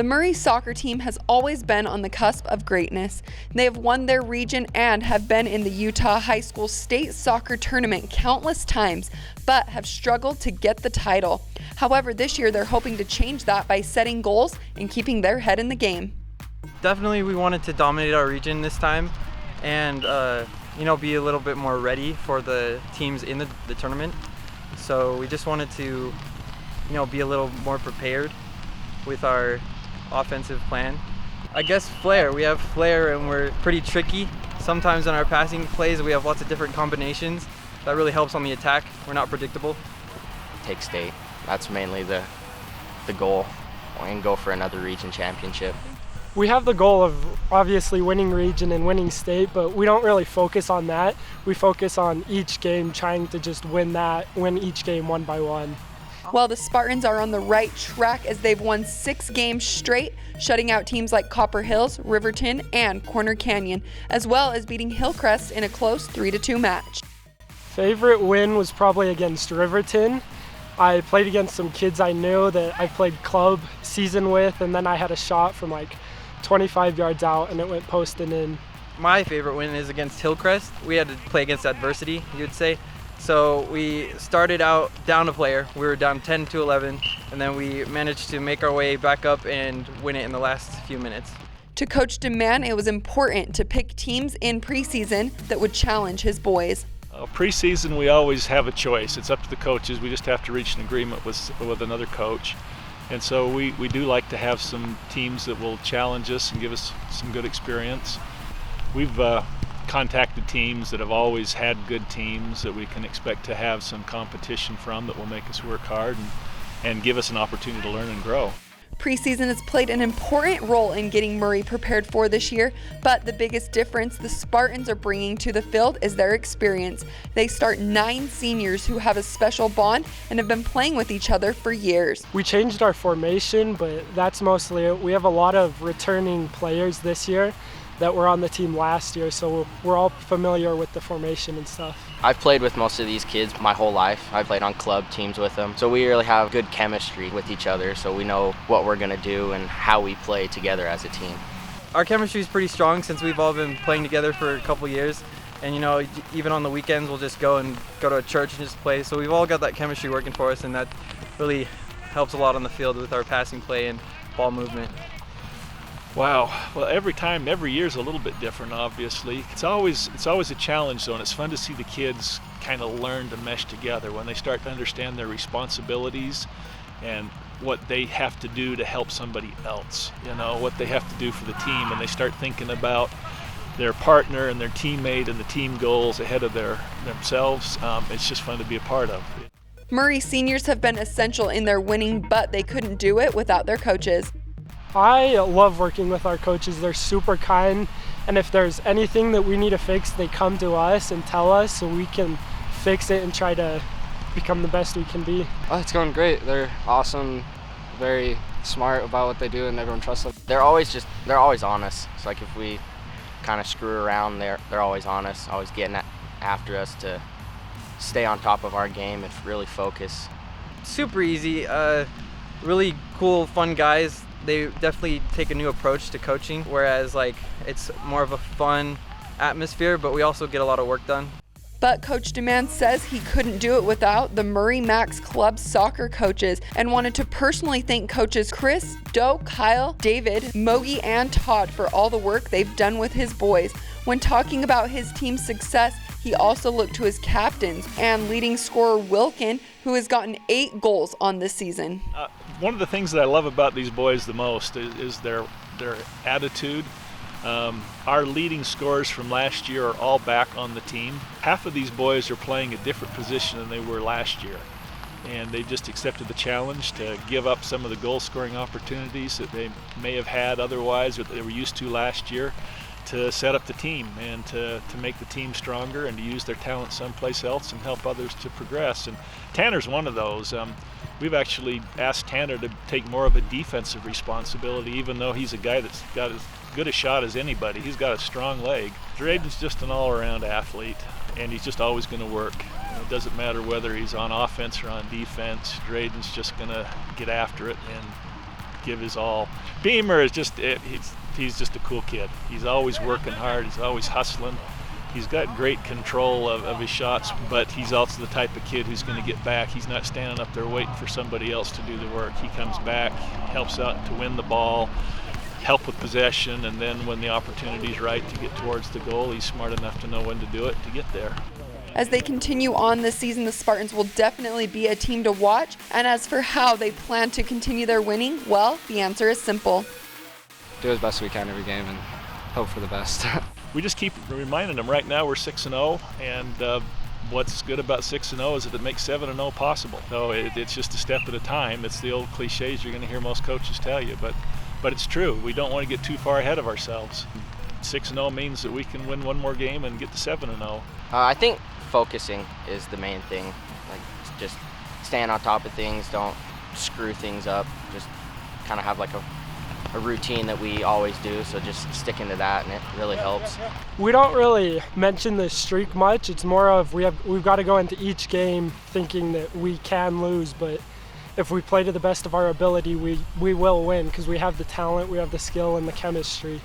The Murray soccer team has always been on the cusp of greatness. They have won their region and have been in the Utah High School State Soccer Tournament countless times, but have struggled to get the title. However, this year they're hoping to change that by setting goals and keeping their head in the game. Definitely we wanted to dominate our region this time and be a little bit more ready for the teams in the tournament. So we just wanted to be a little more prepared with our offensive plan. I guess flair. We have flair and we're pretty tricky. Sometimes in our passing plays we have lots of different combinations. That really helps on the attack. We're not predictable. Take state. That's mainly the goal, and go for another region championship. We have the goal of obviously winning region and winning state, but we don't really focus on that. We focus on each game, trying to just win each game one by one. Well, the Spartans are on the right track as they've won 6 games straight, shutting out teams like Copper Hills, Riverton, and Corner Canyon, as well as beating Hillcrest in a close 3-2 match. Favorite win was probably against Riverton. I played against some kids I knew that I played club season with, and then I had a shot from like 25 yards out and it went posting in. My favorite win is against Hillcrest. We had to play against adversity, you would say. So we started out down a player. We were down 10-11, and then we managed to make our way back up and win it in the last few minutes. To Coach DeMann, it was important to pick teams in preseason that would challenge his boys. Preseason, we always have a choice. It's up to the coaches. We just have to reach an agreement with another coach. And so we do like to have some teams that will challenge us and give us some good experience. We've contacted teams that have always had good teams that we can expect to have some competition from that will make us work hard and give us an opportunity to learn and grow. Preseason has played an important role in getting Murray prepared for this year, but the biggest difference the Spartans are bringing to the field is their experience. They start 9 seniors who have a special bond and have been playing with each other for years. We changed our formation, but that's mostly it. We have a lot of returning players this year that were on the team last year, so we're all familiar with the formation and stuff. I've played with most of these kids my whole life. I've played on club teams with them, so we really have good chemistry with each other, so we know what we're going to do and how we play together as a team. Our chemistry is pretty strong since we've all been playing together for a couple years, and even on the weekends we'll just go to a church and just play, so we've all got that chemistry working for us, and that really helps a lot on the field with our passing play and ball movement. Wow. Well, every year is a little bit different, obviously. It's always a challenge, though, and it's fun to see the kids kind of learn to mesh together when they start to understand their responsibilities and what they have to do to help somebody else, what they have to do for the team, and they start thinking about their partner and their teammate and the team goals ahead of themselves. It's just fun to be a part of. Murray seniors have been essential in their winning, but they couldn't do it without their coaches. I love working with our coaches. They're super kind, and if there's anything that we need to fix, they come to us and tell us so we can fix it and try to become the best we can be. Oh, it's going great. They're awesome, very smart about what they do, and everyone trusts them. They're always on us. It's like if we kind of screw around, they're always on us, always getting after us to stay on top of our game and really focus. Super easy, really cool, fun guys. They definitely take a new approach to coaching, whereas it's more of a fun atmosphere, but we also get a lot of work done. But Coach DeMann says he couldn't do it without the Murray Max Club soccer coaches and wanted to personally thank coaches Chris, Doe, Kyle, David, Mogi, and Todd for all the work they've done with his boys. When talking about his team's success, he also looked to his captains and leading scorer Wilkin, who has gotten 8 goals on this season. One of the things that I love about these boys the most is their attitude. Our leading scorers from last year are all back on the team. Half of these boys are playing a different position than they were last year, and they just accepted the challenge to give up some of the goal-scoring opportunities that they may have had otherwise or that they were used to last year to set up the team and to make the team stronger and to use their talent someplace else and help others to progress. And Tanner's one of those. We've actually asked Tanner to take more of a defensive responsibility, even though he's a guy that's got as good a shot as anybody. He's got a strong leg. Drayden's just an all-around athlete, and he's just always going to work. It doesn't matter whether he's on offense or on defense. Drayden's just going to get after it and give his all. Beamer is just he's just a cool kid. He's always working hard. He's always hustling. He's got great control of his shots, but he's also the type of kid who's going to get back. He's not standing up there waiting for somebody else to do the work. He comes back, helps out to win the ball, help with possession, and then when the opportunity's right to get towards the goal, he's smart enough to know when to do it to get there. As they continue on this season, the Spartans will definitely be a team to watch. And as for how they plan to continue their winning, well, the answer is simple. Do as best we can every game and hope for the best. We just keep reminding them. Right now we're 6-0, and what's good about 6-0 is that it makes 7-0 possible. So it's just a step at a time. It's the old cliches you're going to hear most coaches tell you, but it's true. We don't want to get too far ahead of ourselves. 6-0 means that we can win one more game and get to 7-0. I think focusing is the main thing. Like, just staying on top of things, don't screw things up. Just kind of have like a routine that we always do, so just sticking to that, and it really helps. We don't really mention the streak much. It's more of we've got to go into each game thinking that we can lose, but if we play to the best of our ability, we will win because we have the talent, we have the skill, and the chemistry.